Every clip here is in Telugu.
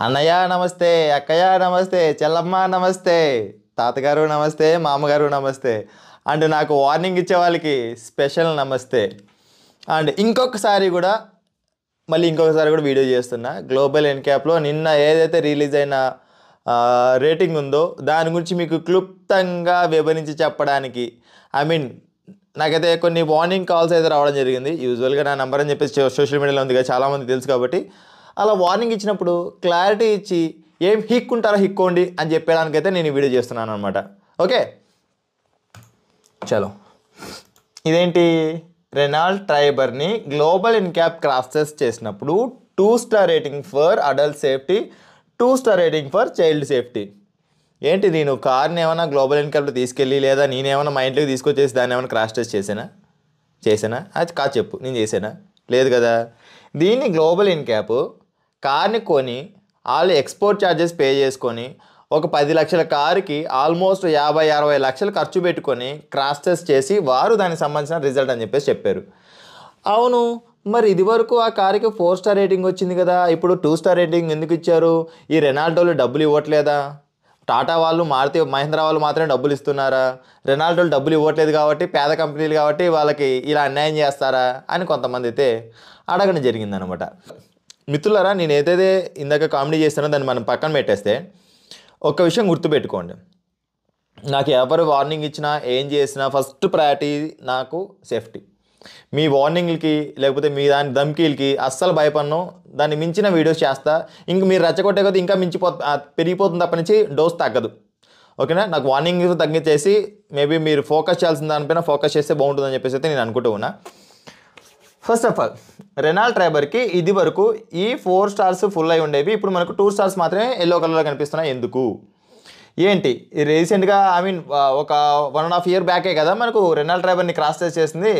అన్నయ్య నమస్తే, అక్కయ్య నమస్తే, చెల్లమ్మ నమస్తే, తాతగారు నమస్తే, మామగారు నమస్తే అండ్ నాకు వార్నింగ్ ఇచ్చే వాళ్ళకి స్పెషల్ నమస్తే. అండ్ ఇంకొకసారి కూడా వీడియో చేస్తున్నా. గ్లోబల్ ఎన్క్యాప్లో నిన్న ఏదైతే రిలీజ్ అయిన రేటింగ్ ఉందో దాని గురించి మీకు క్లుప్తంగా వివరించి చెప్పడానికి నాకైతే కొన్ని వార్నింగ్ కాల్స్ అయితే రావడం జరిగింది. యూజువల్గా నా నెంబర్ అని చెప్పేసి సోషల్ మీడియాలో ఉంది కదా, చాలామంది తెలుసు. కాబట్టి అలా వార్నింగ్ ఇచ్చినప్పుడు క్లారిటీ ఇచ్చి ఏం హిక్కుంటారో హిక్కోండి అని చెప్పేదానికైతే నేను ఈ వీడియో చేస్తున్నాను అనమాట. ఓకే, చలో. ఇదేంటి, రెనాల్డ్ ట్రైబర్ని గ్లోబల్ ఎన్క్యాప్ క్రాస్ టెస్ట్ చేసినప్పుడు 2 star rating for adult safety, 2 star rating for child safety. ఏంటి, నేను కార్ని ఏమైనా గ్లోబల్ ఎన్క్యాప్లో తీసుకెళ్ళి లేదా నేనేమైనా మా ఇంట్లోకి తీసుకొచ్చేసి దాన్ని ఏమైనా క్రాష్ టెస్ట్ చేసానా అది కాదు, చెప్పు, నేను చేసానా? లేదు కదా. దీన్ని గ్లోబల్ ఎన్క్యాప్ కార్ని కొని వాళ్ళు ఎక్స్పోర్ట్ ఛార్జెస్ పే చేసుకొని ఒక 10 లక్షల కారుకి ఆల్మోస్ట్ 50-60 లక్షలు ఖర్చు పెట్టుకొని క్రాష్ టెస్ట్ చేసి వారు దానికి సంబంధించిన రిజల్ట్ అని చెప్పేసి చెప్పారు. అవును, మరి ఇది వరకు ఆ కారుకి 4 స్టార్ రేటింగ్ వచ్చింది కదా, ఇప్పుడు 2 స్టార్ రేటింగ్ ఎందుకు ఇచ్చారు? ఈ రెనాల్డోలు డబ్బులు ఇవ్వట్లేదా? టాటా వాళ్ళు, మారుతి మహీంద్రా వాళ్ళు మాత్రమే డబ్బులు ఇస్తున్నారా? రెనాల్డోలు డబ్బులు ఇవ్వట్లేదు కాబట్టి, పేద కంపెనీలు కాబట్టి వాళ్ళకి ఇలా అన్యాయం చేస్తారా అని కొంతమంది అయితే అడగడం జరిగిందనమాట. మిత్రులారా, నేను ఏదైతే ఇందాక కామెడీ చేస్తానో దాన్ని మనం పక్కన పెట్టేస్తే ఒక విషయం గుర్తుపెట్టుకోండి. నాకు ఎవరు వార్నింగ్ ఇచ్చినా ఏం చేసినా ఫస్ట్ ప్రయారిటీ నాకు సేఫ్టీ. మీ వార్నింగ్లకి లేకపోతే మీ దాని ధమ్కీలకి అస్సలు భయపడను. దాన్ని మించిన వీడియోస్ చేస్తా. ఇంక మీరు రెచ్చగొట్టే కొద్దీ ఇంకా పెరిగిపోతుంది తప్ప నుంచి డోస్ తగ్గదు. ఓకేనా? నాకు వార్నింగ్ తగ్గించేసి మేబీ మీరు ఫోకస్ చేయాల్సిన దానిపైన ఫోకస్ చేస్తే బాగుంటుందని చెప్పేసి అయితే నేను అనుకుంటూ ఉన్నా. ఫస్ట్ ఆఫ్ ఆల్, రెనాల్డ్ ట్రైబర్కి ఇది వరకు ఈ 4 స్టార్స్ ఫుల్ అయి ఉండేవి. ఇప్పుడు మనకు 2 స్టార్స్ మాత్రమే ఎల్లో కలర్లో కనిపిస్తున్నాయి. ఎందుకు? ఏంటి, రీసెంట్గా ఒక 1.5 year బ్యాకే కదా మనకు రెనాల్డ్ ట్రైబర్ని క్రాస్ టెస్ట్ చేసింది.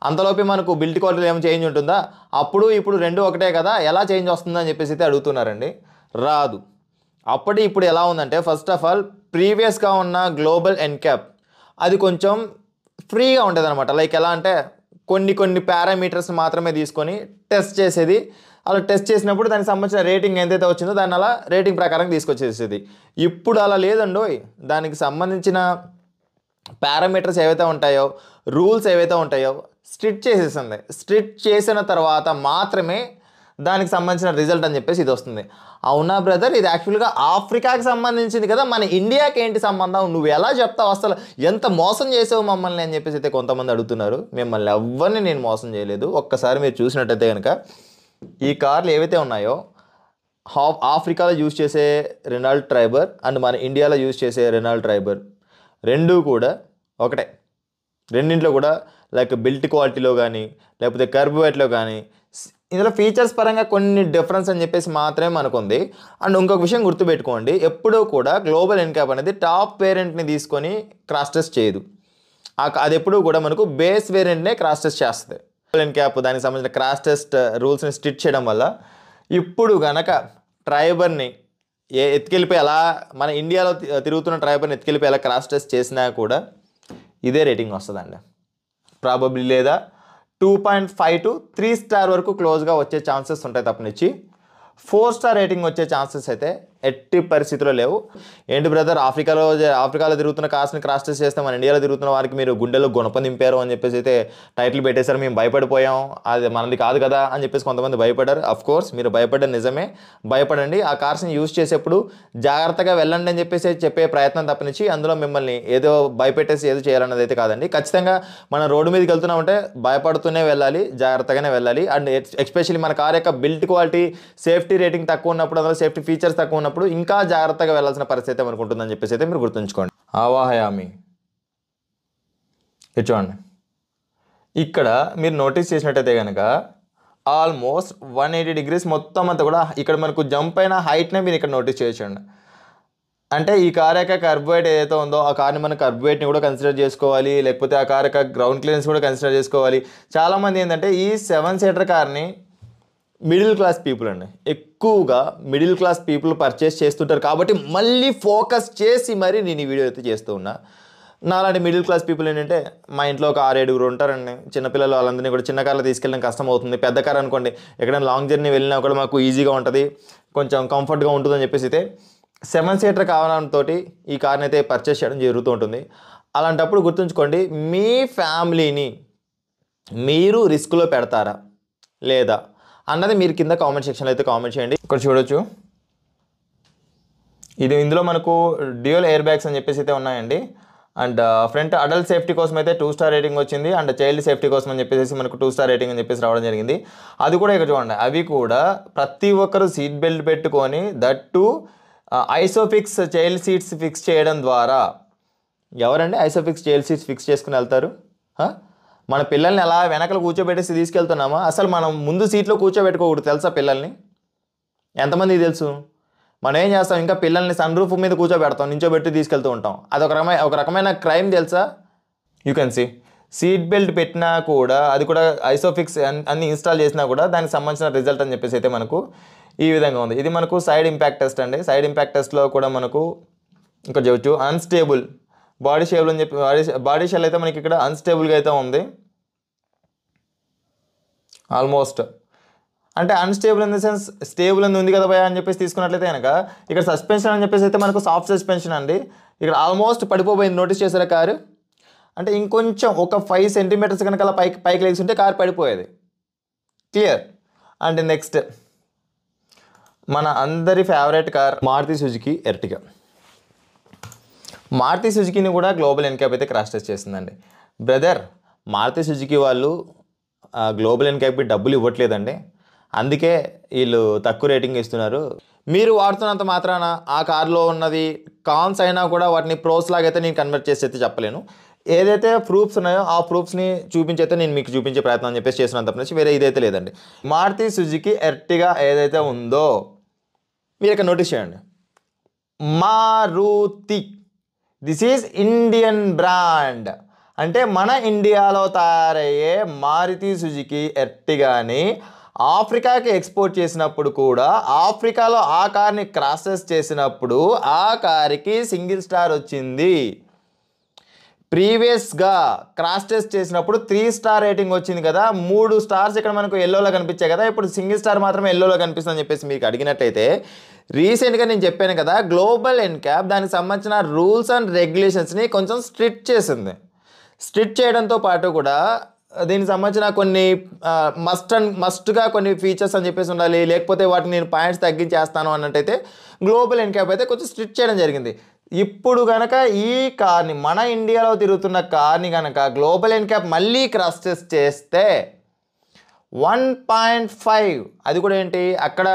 అంతలోపే మనకు బిల్డ్ క్వాలిటీలో ఏమైనా చేంజ్ ఉంటుందా? అప్పుడు ఇప్పుడు రెండు ఒకటే కదా, ఎలా చేంజ్ వస్తుందని చెప్పేసి అయితే అడుగుతున్నారండి. రాదు. ఇప్పుడు ఎలా ఉందంటే, ఫస్ట్ ఆఫ్ ఆల్ ప్రీవియస్గా ఉన్న గ్లోబల్ ఎన్క్యాప్ అది కొంచెం ఫ్రీగా ఉండేది అనమాట. లైక్ ఎలా అంటే కొన్ని పారామీటర్స్ మాత్రమే తీసుకొని టెస్ట్ చేసేది. అలా టెస్ట్ చేసినప్పుడు దానికి సంబంధించిన రేటింగ్ ఎంతైతే వచ్చిందో దాన్ని అలా రేటింగ్ ప్రకారం తీసుకొచ్చేసేది. ఇప్పుడు అలా లేదండోయ్. దానికి సంబంధించిన పారామీటర్స్ ఏవైతే ఉంటాయో, రూల్స్ ఏవైతే ఉంటాయో స్ట్రిక్ట్ చేసేసింది. స్ట్రిక్ట్ చేసిన తర్వాత మాత్రమే దానికి సంబంధించిన రిజల్ట్ అని చెప్పేసి ఇది వస్తుంది. అవునా బ్రదర్, ఇది యాక్చువల్గా ఆఫ్రికాకి సంబంధించింది కదా, మన ఇండియాకి ఏంటి సంబంధం? నువ్వు ఎలా చెప్తావు? అసలు ఎంత మోసం చేసావు మమ్మల్ని అని చెప్పేసి అయితే కొంతమంది అడుగుతున్నారు. మిమ్మల్ని ఎవరిని నేను మోసం చేయలేదు. ఒక్కసారి మీరు చూసినట్టయితే కనుక ఈ కార్లు ఏవైతే ఉన్నాయో, ఆఫ్రికాలో యూజ్ చేసే రెనాల్డ్ ట్రైబర్ అండ్ మన ఇండియాలో యూజ్ చేసే రెనాల్డ్ ట్రైబర్ రెండూ కూడా ఒకటే. రెండింటిలో కూడా లైక్ బిల్ట్ క్వాలిటీలో కానీ లేకపోతే కర్బ్ వెయిట్లో కానీ ఇందులో ఫీచర్స్ పరంగా కొన్ని డిఫరెన్స్ అని చెప్పేసి మాత్రమే మనకుంది. అండ్ ఇంకొక విషయం గుర్తుపెట్టుకోండి, ఎప్పుడూ కూడా గ్లోబల్ ఎన్క్యాప్ అనేది టాప్ వేరియంట్ని తీసుకొని క్రాస్ టెస్ట్ చేయదు. అది ఎప్పుడూ కూడా మనకు బేస్ వేరియంట్నే క్రాస్ టెస్ట్ చేస్తుంది. గ్లోబల్ ఎన్క్యాప్ దానికి సంబంధించిన క్రాస్ టెస్ట్ రూల్స్ని స్ట్రిక్ట్ చేయడం వల్ల ఇప్పుడు గనక ట్రైబర్ని ఎత్తుకెళ్ళిపోయి ఎలా మన ఇండియాలో తిరుగుతున్న ట్రైబర్ని ఎత్తుకెళ్ళిపోయి ఎలా క్రాస్ టెస్ట్ చేసినా కూడా ఇదే రేటింగ్ వస్తుందండి. ప్రాబబ్లీ లేదా 2.5 to 3 స్టార్ వరకు క్లోజ్గా వచ్చే ఛాన్సెస్ ఉంటాయి తప్పనిచ్చి 4 స్టార్ రేటింగ్ వచ్చే ఛాన్సెస్ అయితే ఎట్టి పరిస్థితిలో లేవు. ఏంటి బ్రదర్, ఆఫ్రికాలో తిరుగుతున్న కార్స్ని క్రాస్ టెస్ట్ చేస్తే మన ఇండియాలో తిరుగుతున్న వారికి మీరు గుండెలో గుణపం నింపారు అని చెప్పేసి అయితే టైటిల్ పెట్టేశారు. మేము భయపడిపోయాం, అది మనది కాదు కదా అని చెప్పేసి కొంతమంది భయపడ్డారు. అఫ్ కోర్స్ మీరు భయపడ్డారు, నిజమే, భయపడండి. ఆ కార్స్ని యూజ్ చేసేప్పుడు జాగ్రత్తగా వెళ్ళండి అని చెప్పేసి చెప్పే ప్రయత్నం తప్పనిచ్చి అందులో మిమ్మల్ని ఏదో భయపెట్టేసి ఏదో చేయాలన్నది అయితే కాదండి. ఖచ్చితంగా మనం రోడ్డు మీదకి వెళ్తున్నామంటే భయపడుతూనే వెళ్ళాలి, జాగ్రత్తగానే వెళ్ళాలి. అండ్ ఎస్పెషల్లీ మన కార్ యొక్క బిల్డ్ క్వాలిటీ, సేఫ్టీ రేటింగ్ తక్కువ ఉన్నప్పుడు, అందులో సేఫ్టీ ఫీచర్స్ తక్కువ ఉన్నప్పుడు ఇంకా జాగ్రత్తగా వెళ్ళాల్సిన పరిస్థితి మనకు ఉంటుందని చెప్పేసి అయితే మీరు గుర్తుంచుకోండి. ఆవాహయామి చూడండి, ఇక్కడ మీరు నోటీస్ చేసినట్టయితే కనుక ఆల్మోస్ట్ 180 degrees మొత్తం అంతా కూడా ఇక్కడ మనకు జంప్ అయిన హైట్నే మీరు ఇక్కడ నోటీస్ చేయొచ్చండి. అంటే ఈ కార్ యొక్క కర్బ్ వెయిట్ ఏదైతే ఉందో ఆ కార్ని మన కర్బ్ వెయిట్ని కూడా కన్సిడర్ చేసుకోవాలి, లేకపోతే ఆ కార్ యొక్క గ్రౌండ్ క్లియరెన్స్ కూడా కన్సిడర్ చేసుకోవాలి. చాలామంది ఏంటంటే ఈ 7 సీటర్ కార్ని మిడిల్ క్లాస్ పీపుల్ అండి, ఎక్కువగా మిడిల్ క్లాస్ పీపుల్ పర్చేస్ చేస్తుంటారు. కాబట్టి మళ్ళీ ఫోకస్ చేసి మరి నేను ఈ వీడియో అయితే చేస్తూ ఉన్నా. నాలాంటి మిడిల్ క్లాస్ పీపుల్ ఏంటంటే మా ఇంట్లో ఒక 6-7 ఉంటారండి. చిన్నపిల్లలు వాళ్ళందరినీ కూడా చిన్న కార్లో తీసుకెళ్ళడం కష్టం అవుతుంది. పెద్ద కార్ అనుకోండి, ఎక్కడైనా లాంగ్ జర్నీ వెళ్ళినా కూడా మాకు ఈజీగా ఉంటుంది. కొంచెం కంఫర్ట్గా ఉంటుందని చెప్పేసి అయితే 7 సీటర్ కావడంతో ఈ కార్ని అయితే పర్చేస్ చేయడం జరుగుతూ ఉంటుంది. అలాంటప్పుడు గుర్తుంచుకోండి, మీ ఫ్యామిలీని మీరు రిస్క్లో పెడతారా లేదా అన్నది మీరు కింద కామెంట్ సెక్షన్లో అయితే కామెంట్ చేయండి. ఇక్కడ చూడొచ్చు, ఇందులో మనకు డ్యూయల్ ఎయిర్ బ్యాగ్స్ అని చెప్పేసి అయితే ఉన్నాయండి. అండ్ ఫ్రంట్ అడల్ట్ సేఫ్టీ కోసం అయితే 2 స్టార్ రేటింగ్ వచ్చింది. అండ్ చైల్డ్ సేఫ్టీ కోసం అని చెప్పేసి మనకు 2 స్టార్ రేటింగ్ అని చెప్పేసి రావడం జరిగింది. అది కూడా ఇక్కడ చూడండి, అవి కూడా ప్రతి ఒక్కరు సీట్ బెల్ట్ పెట్టుకొని that Isofix child seats fix చేయడం ద్వారా. ఎవరండి ఐసోఫిక్స్ చైల్డ్ సీట్స్ ఫిక్స్ చేసుకుని వెళ్తారు? మన పిల్లల్ని ఎలా వెనకలు కూర్చోబెట్టేసి తీసుకెళ్తున్నామా? అసలు మనం ముందు సీట్లో కూర్చోబెట్టుకోకూడదు తెలుసా పిల్లల్ని? ఎంతమందికి తెలుసు? మనం ఏం చేస్తాం, ఇంకా పిల్లల్ని సన్ రూఫ్ మీద కూర్చోబెడతాం, నించోబెట్టి తీసుకెళ్తూ ఉంటాం. అది ఒక రకమైన క్రైమ్ తెలుసా? You can see seat belt పెట్టినా కూడా, అది కూడా ఐసోఫిక్స్ అన్ని ఇన్స్టాల్ చేసినా కూడా దానికి సంబంధించిన రిజల్ట్ అని చెప్పేసి అయితే మనకు ఈ విధంగా ఉంది. ఇది మనకు సైడ్ ఇంపాక్ట్ టెస్ట్ అండి. సైడ్ ఇంపాక్ట్ టెస్ట్లో కూడా మనకు ఇక్కడ చూడవచ్చు అన్స్టేబుల్ బాడీ షేల్ అని చెప్పి బాడీ షెల్ అయితే మనకి ఇక్కడ అన్స్టేబుల్గా అయితే ఉంది ఆల్మోస్ట్. అంటే unstable in the sense stable అని ఉంది కదా భయ అని చెప్పేసి తీసుకున్నట్లయితే కనుక ఇక్కడ సస్పెన్షన్ అని చెప్పేసి అయితే మనకు సాఫ్ట్ సస్పెన్షన్ అండి. ఇక్కడ ఆల్మోస్ట్ పడిపోయింది, నోటీస్ చేశారా కారు? అంటే ఇంకొంచెం ఒక 5 సెంటీమీటర్స్ కనుక అలా పైకి లేచి ఉంటే కారు పడిపోయేది. క్లియర్. అండ్ నెక్స్ట్ మన అందరి favourite car Maruti Suzuki Ertiga. Maruti సుజుకిని కూడా గ్లోబల్ ఎన్క్యాప్ అయితే క్రాష్ టెస్ట్ చేసిందండి. బ్రదర్, మారుతి సుజుకి వాళ్ళు గ్లోబల్ ఎన్క్యాప్కి డబ్బులు ఇవ్వట్లేదండి, అందుకే వీళ్ళు తక్కువ రేటింగ్ ఇస్తున్నారు. మీరు వాడుతున్నంత మాత్రాన ఆ కార్లో ఉన్నది కాన్స్ అయినా కూడా వాటిని ప్రోస్ లాగైతే నేను కన్వర్ట్ చేసి అయితే చెప్పలేను. ఏదైతే ప్రూఫ్స్ ఉన్నాయో ఆ ప్రూఫ్స్ని చూపించైతే నేను మీకు చూపించే ప్రయత్నం అని చెప్పేసి చేసినంత నుంచి వేరే ఇదైతే లేదండి. మారుతి సుజుకి ఎర్టిగా ఏదైతే ఉందో మీరు ఇక్కడ నోటీస్ చేయండి, Maruti. This is Indian brand. అంటే మన ఇండియాలో తయారయ్యే మారుతి సుజుకి ఎర్టిగాని ఆఫ్రికాకి ఎక్స్పోర్ట్ చేసినప్పుడు కూడా ఆఫ్రికాలో ఆ కార్ని క్రాసెస్ చేసినప్పుడు ఆ కార్కి సింగిల్ స్టార్ వచ్చింది. ప్రీవియస్గా క్రాస్ టెస్ట్ చేసినప్పుడు 3 స్టార్ రేటింగ్ వచ్చింది కదా, 3 స్టార్స్ ఇక్కడ మనకు ఎల్లోలో కనిపించాయి కదా, ఇప్పుడు సింగిల్ స్టార్ మాత్రమే ఎల్లోలో కనిపిస్తుందని చెప్పేసి మీకు అడిగినట్టయితే రీసెంట్గా నేను చెప్పాను కదా, గ్లోబల్ ఎన్క్యాప్ దానికి సంబంధించిన రూల్స్ అండ్ రెగ్యులేషన్స్ని కొంచెం స్ట్రిక్ట్ చేసింది. స్ట్రిక్ట్ చేయడంతో పాటు కూడా దీనికి సంబంధించిన కొన్ని మస్ట్గా కొన్ని ఫీచర్స్ అని చెప్పేసి ఉండాలి, లేకపోతే వాటిని నేను పాయింట్స్ తగ్గించేస్తాను అన్నట్టయితే గ్లోబల్ ఎన్క్యాప్ అయితే కొంచెం స్ట్రిక్ట్ చేయడం జరిగింది. ఇప్పుడు కనుక ఈ కార్ని మన ఇండియాలో తిరుగుతున్న కార్ని కనుక గ్లోబల్ ఎన్క్యాప్ మళ్ళీ క్రాస్ టెస్ట్ చేస్తే 1.5 అది కూడా ఏంటి అక్కడ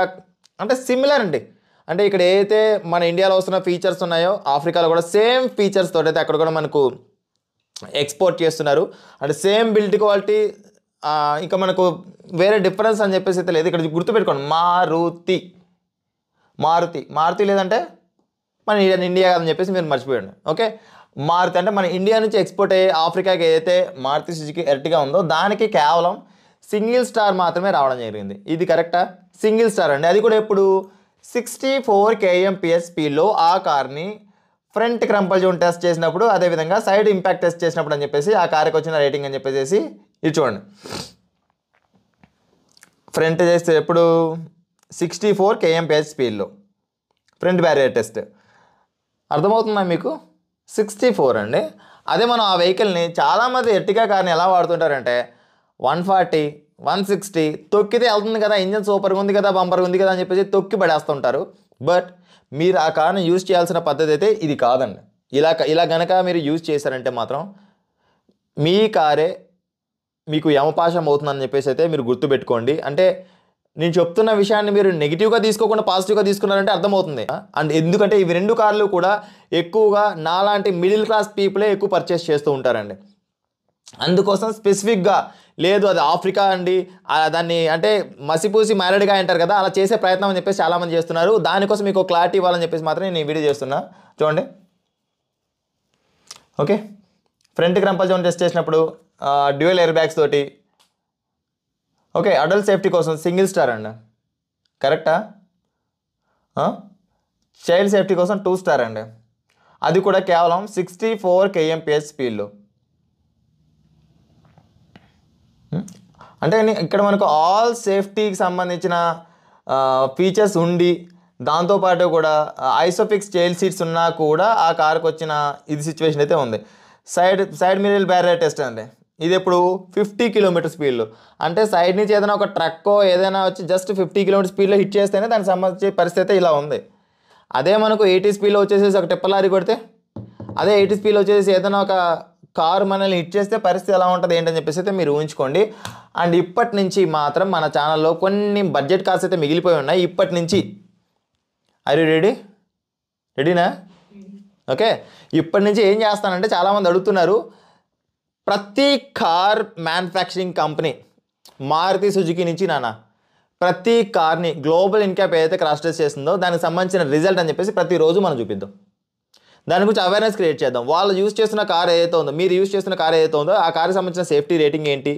అంటే సిమిలర్ అండి. అంటే ఇక్కడ ఏదైతే మన ఇండియాలో వస్తున్న ఫీచర్స్ ఉన్నాయో ఆఫ్రికాలో కూడా సేమ్ ఫీచర్స్ తోటి అయితే అక్కడ కూడా మనకు ఎక్స్పోర్ట్ చేస్తున్నారు. అంటే సేమ్ బిల్డ్ క్వాలిటీ, ఇంకా మనకు వేరే డిఫరెన్స్ అని చెప్పేసి అయితే లేదు. ఇక్కడ గుర్తుపెట్టుకోండి, మారుతి లేదంటే మన ఇండియా కాదని చెప్పేసి మీరు మర్చిపోయండి. ఓకే, మారుతి అంటే మన ఇండియా నుంచి ఎక్స్పోర్ట్ అయ్యే ఆఫ్రికాకి ఏదైతే మారుతి సుజుకి ఎర్టిగా ఉందో దానికి కేవలం సింగిల్ స్టార్ మాత్రమే రావడం జరిగింది. ఇది కరెక్టా? సింగిల్ స్టార్ అండి. అది కూడా ఎప్పుడు 64 kmph స్పీడ్లో ఆ కార్ని ఫ్రంట్ క్రంపల్ జోన్ టెస్ట్ చేసినప్పుడు, అదేవిధంగా సైడ్ ఇంపాక్ట్ టెస్ట్ చేసినప్పుడు అని చెప్పేసి ఆ కార్కి వచ్చిన రేటింగ్ అని చెప్పేసి ఇది చూడండి. ఫ్రంట్ చేస్తే ఎప్పుడు 64 kmph స్పీడ్లో ఫ్రంట్ బ్యారియర్ టెస్ట్. అర్థమవుతుందా మీకు? 64 అండి. అదే మనం ఆ వెహికల్ని చాలామంది ఎర్టిగా కార్ని ఎలా వాడుతుంటారంటే 140, 160 తొక్కితే వెళ్తుంది కదా, ఇంజన్ సూపర్గా ఉంది కదా, బంపర్గా ఉంది కదా అని చెప్పేసి తొక్కి పడేస్తుంటారు. బట్ మీరు ఆ కార్ని యూజ్ చేయాల్సిన పద్ధతి అయితే ఇది కాదండి. ఇలా గనక మీరు యూజ్ చేశారంటే మాత్రం మీ కారే మీకు యమపాశం అవుతుందని చెప్పేసి అయితే మీరు గుర్తుపెట్టుకోండి. అంటే నేను చెప్తున్న విషయాన్ని మీరు నెగిటివ్గా తీసుకోకుండా పాజిటివ్గా తీసుకున్నారంటే అర్థమవుతుంది. అండ్ ఎందుకంటే ఇవి 2 కార్లు కూడా ఎక్కువగా నాలాంటి మిడిల్ క్లాస్ పీపులే ఎక్కువ పర్చేస్ చేస్తూ ఉంటారండి. అందుకోసం స్పెసిఫిక్గా లేదు అది ఆఫ్రికా అండి, దాన్ని అంటే మసిపూసి మ్యారేడ్గా అంటారు కదా, అలా చేసే ప్రయత్నం అని చెప్పేసి చాలామంది చేస్తున్నారు. దానికోసం మీకు క్లారిటీ ఇవ్వాలని చెప్పేసి మాత్రం నేను ఈ వీడియో చేస్తున్నా. చూడండి, ఓకే. ఫ్రంట్ క్రంపల్ జోన్ టెస్ట్ చేసినప్పుడు డ్యూయల్ ఎయిర్ బ్యాగ్స్ తోటి, ఓకే. అడల్ట్ సేఫ్టీ కోసం సింగిల్ స్టార్ అండి, కరెక్టా? చైల్డ్ సేఫ్టీ కోసం 2 స్టార్ అండి, అది కూడా కేవలం 64 kmph స్పీడ్లో. అంటే ఇక్కడ మనకు ఆల్ సేఫ్టీకి సంబంధించిన ఫీచర్స్ ఉండి దాంతోపాటు కూడా ఐసోఫిక్స్ చైల్డ్ సీట్స్ ఉన్నా కూడా ఆ కార్కి వచ్చిన ఇది సిచ్యువేషన్ అయితే ఉంది. సైడ్ మిర్రర్ బ్యారియర్ టెస్ట్ అండి, ఇది ఇప్పుడు 50 కిలోమీటర్ స్పీడ్లో, అంటే సైడ్ నుంచి ఏదైనా ఒక ట్రక్కో ఏదైనా వచ్చి జస్ట్ 50 కిలోమీటర్ స్పీడ్లో హిట్ చేస్తేనే దానికి సంబంధించిన పరిస్థితి ఇలా ఉంది. అదే మనకు 80 స్పీడ్లో వచ్చేసేసి ఒక టిప్పలారీ కొడితే, అదే 80 స్పీడ్లో వచ్చేసి ఏదైనా ఒక కారు మనల్ని హిట్ చేస్తే పరిస్థితి ఎలా ఉంటుంది ఏంటని చెప్పేసి అయితే మీరు ఊహించుకోండి. అండ్ ఇప్పటి నుంచి మాత్రం మన ఛానల్లో కొన్ని బడ్జెట్ కార్స్ అయితే మిగిలిపోయి ఉన్నాయి. ఇప్పటి నుంచి ఆర్ యూ రెడీనా? ఓకే, ఇప్పటి నుంచి ఏం చేస్తానంటే చాలామంది అడుగుతున్నారు, ప్రతి car manufacturing company Maruti Suzuki నుంచి ప్రతి కార్ని గ్లోబల్ ఇన్క్యాప్ ఏదైతే క్రాష్ టెస్ట్ చేస్తుందో దానికి సంబంధించిన రిజల్ట్ అని చెప్పేసి ప్రతిరోజు మనం చూపిద్దాం. దాని గురించి అవేర్నెస్ క్రియేట్ చేద్దాం. వాళ్ళు యూజ్ చేస్తున్న కార్ ఏదైతే ఉందో, మీరు యూజ్ చేస్తున్న కార్ ఏదైతే ఉందో ఆ కార్కి సంబంధించిన సేఫ్టీ రేటింగ్ ఏంటి,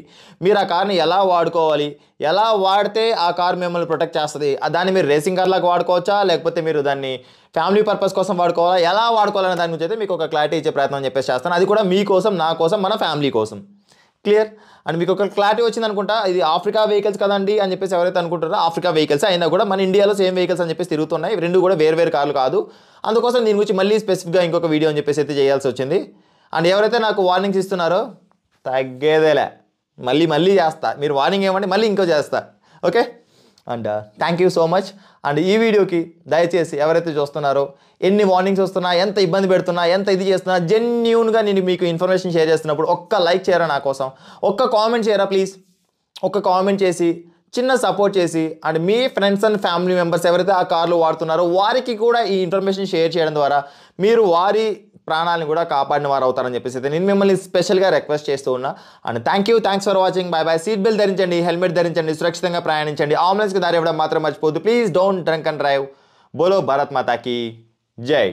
మీరు ఆ కార్ని ఎలా వాడుకోవాలి, ఎలా వాడితే ఆ కార్ మిమ్మల్ని ప్రొటెక్ట్ చేస్తుంది, దాన్ని మీరు రేసింగ్ కార్ లాగా వాడుకోవచ్చా లేకపోతే మీరు దాన్ని ఫ్యామిలీ పర్పస్ కోసం వాడుకోవాలా, ఎలా వాడుకోవాలనే దాని గురించి అయితే మీకు ఒక క్లారిటీ ఇచ్చే ప్రయత్నం చెప్పేసి చేస్తాను. అది కూడా మీకోసం, నా కోసం, మన ఫ్యామిలీ కోసం. క్లియర్? అండ్ మీకు ఒక క్లారిటీ వచ్చింది అనుకుంటా. ఇది ఆఫ్రికా వెహికల్స్ కదండి అని చెప్పేసి ఎవరైతే అనుకుంటారో, ఆఫ్రికా వెహికల్స్ అయినా కూడా మన ఇండియాలో సేమ్ వెహికల్స్ అని చెప్పేసి తిరుగుతున్నాయి. రెండు కూడా వేరు కార్లు కాదు. అందుకోసం దీని గురించి మళ్ళీ స్పెసిఫిక్గా ఇంకొక వీడియో అని చెప్పేసి అయితే చేయాల్సి వచ్చింది. అండ్ ఎవరైతే నాకు వార్నింగ్స్ ఇస్తున్నారో తగ్గేదేలే, మళ్ళీ చేస్తా. మీరు వార్నింగ్ ఏమంటే మళ్ళీ ఇంకో చేస్తా. Okay, and thank you so much. And ఈ వీడియోకి దయచేసి ఎవరైతే చూస్తున్నారో, ఎన్ని వార్నింగ్స్ వస్తున్నా, ఎంత ఇబ్బంది పెడుతున్నా, ఎంత ఇది చేస్తున్నా, జెన్యూన్గా నేను మీకు ఇన్ఫర్మేషన్ షేర్ చేస్తున్నప్పుడు ఒక్క లైక్ చేయరా నా కోసం, ఒక్క కామెంట్ చేయరా ప్లీజ్, ఒక్క కామెంట్ చేసి చిన్న సపోర్ట్ చేసి, and me friends and family members ఎవరైతే ఆ కార్లు వాడుతున్నారో వారికి కూడా ఈ ఇన్ఫర్మేషన్ షేర్ చేయడం ద్వారా మీరు వారి ప్రాణాలను కూడా కాపాడిన వారు అవుతారని చెప్పేసి అయితే నేను మిమ్మల్ని స్పెషల్గా రిక్వెస్ట్ చేస్తూ ఉన్నా. And thanks for watching. Bye. Seat belt ధరించండి, హెల్మెట్ ధరించండి, సురక్షితంగా ప్రయాణించండి, అంబులెన్స్కి దారి ఇవ్వడం మాత్రం మర్చిపోద్దు. Please don't drunk and drive. బోలో భారత్ మాతాకి జై.